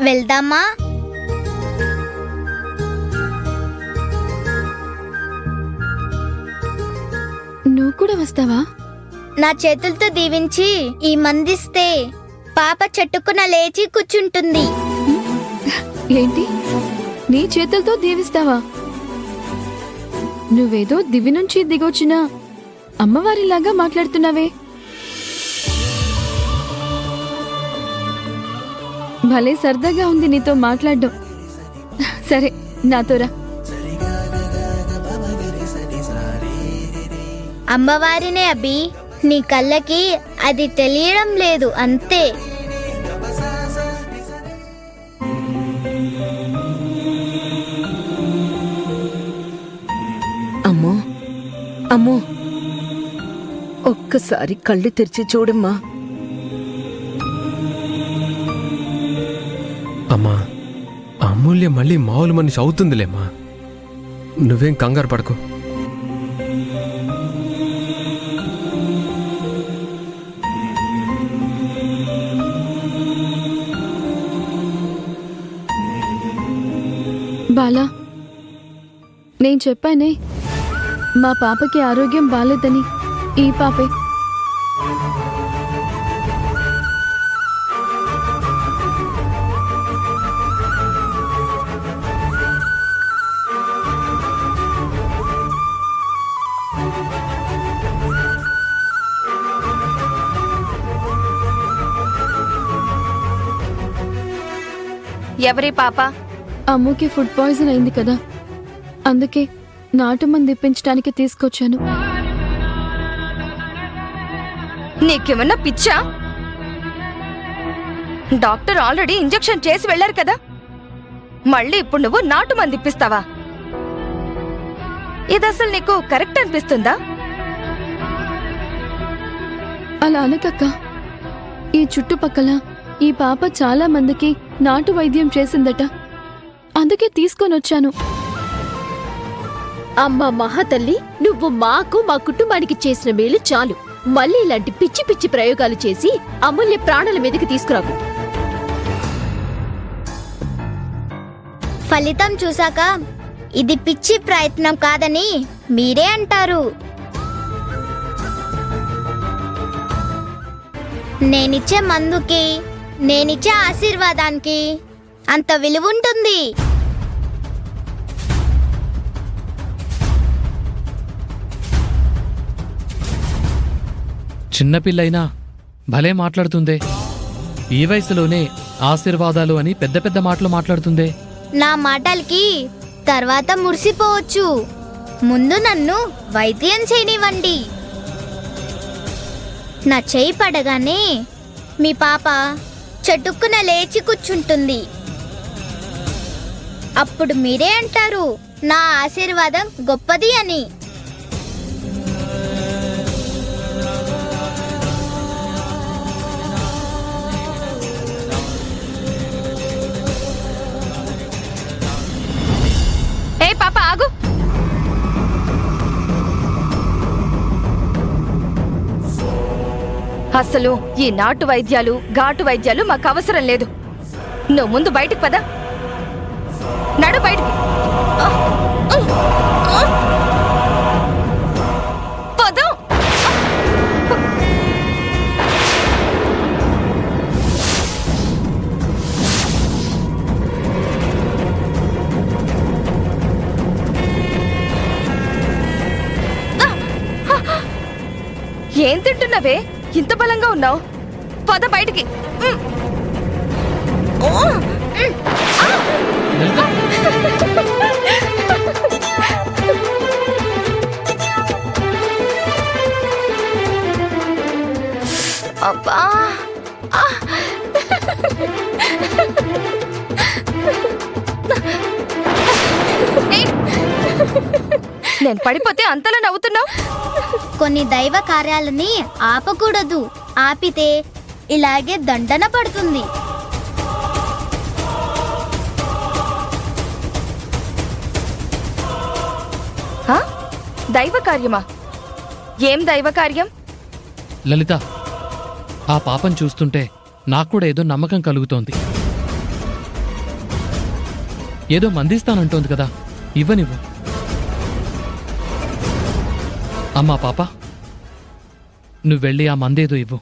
వెళ్దామా? నువ్వు కూడా వస్తావా? నా చేతులతో దీవించి ఈ మందిస్తే పాప చెట్టుకున లేచి కూర్చుంటుంది. ఏంటి, నీ చేతులతో దీవిస్తావా? నువ్వేదో దివి నుంచి దిగొచ్చిన అమ్మవారిలాగా మాట్లాడుతున్నావే. భలే సరదాగా ఉంది నీతో మాట్లాడడం. సరే, నాతో రా. అమ్మవారినే అభి, నీ కళ్ళకి అది తెలియడం లేదు అంతే. అమ్మో అమ్మో, ఒక్కసారి కళ్ళు తెరిచి చూడమ్మా. అమ్మా, అమూల్య మళ్ళీ మామూలు మనిషి అవుతుందిలేమ్మా, నువ్వేం కంగారు పడకు. బాలా, నేను చెప్పానే మా పాపకి ఆరోగ్యం బాలేదని. ఈ పాపే. ఎవరి పాప? అమ్ముకి ఫుడ్ పాయిజన్ అయింది కదా, అందుకే నాటు మంది ఇప్పించడానికి తీసుకొచ్చాను. నీకేమన్నా పిచ్చా? డాక్టర్ ఆల్రెడీ ఇంజెక్షన్ చేసి వెళ్లారు కదా, మళ్ళీ ఇప్పుడు నువ్వు నాటు మంది ఇప్పిస్తావా? ఇది అసలు నీకు కరెక్ట్ అనిపిస్తుందా? అలా అనకక్క. ఈ చుట్టుపక్కల ఈ పాప చాలా మందికి నాటు వైద్యం చేసిందట, అందుకే తీసుకొనొచ్చాను. అమ్మా మహాతల్లి, నువ్వు మాకు మా కుటుంబానికి చేసిన మేలు చాలు. మళ్ళీ ఇలాంటి పిచ్చి పిచ్చి ప్రయోగాలు చేసి అమూల్య ప్రాణాల మీదకి తీసుకురాకు. ఫలితం చూసాక ఇది పిచ్చి ప్రయత్నం కాదని మీరే అంటారు. నేనిచ్చే మందుకి, నేనిచ్చే ఆశీర్వాదానికి అంత విలువ ఉంటుంది. చిన్నపిల్లైనా భలే మాట్లాడుతుందే. ఈ వయసులోనే ఆశీర్వాదాలు అని పెద్ద పెద్ద మాటలు మాట్లాడుతుందే. నా మాటలకి తర్వాత మురిసిపోవచ్చు, ముందు నన్ను వైద్యం చేయనివ్వండి. నా చేయి పడగానే మీ పాప చటుక్కున లేచి కూర్చుంటుంది. అప్పుడు మీరే అంటారు నా ఆశీర్వాదం గొప్పది అని. ఏ పాప, ఆగు. అసలు ఈ నాటు వైద్యాలు, ఘాటు వైద్యాలు మాకు అవసరం లేదు. నువ్వు ముందు బయటికి పద. నడు బయటికి. పద. ఏం తింటున్నావే? ఇంత బలంగా ఉన్నావు. పద బయటికి. అబ్బా, నేను పడిపోతే అంతలా నవ్వుతున్నావు. కొన్ని దైవ కార్యాలని ఆపకూడదు, ఆపితే ఇలాగే దండన పడుతుంది. దైవ కార్యమా? ఏం దైవ కార్యం? లలిత, ఆ పాపం చూస్తుంటే నాకు కూడా ఏదో నమ్మకం కలుగుతోంది. ఏదో మందిస్తానంటోంది కదా, ఇవ్వనివ్వు. అమ్మా పాప, నువ్వెళ్ళి ఆ మందేదో ఇవ్వు.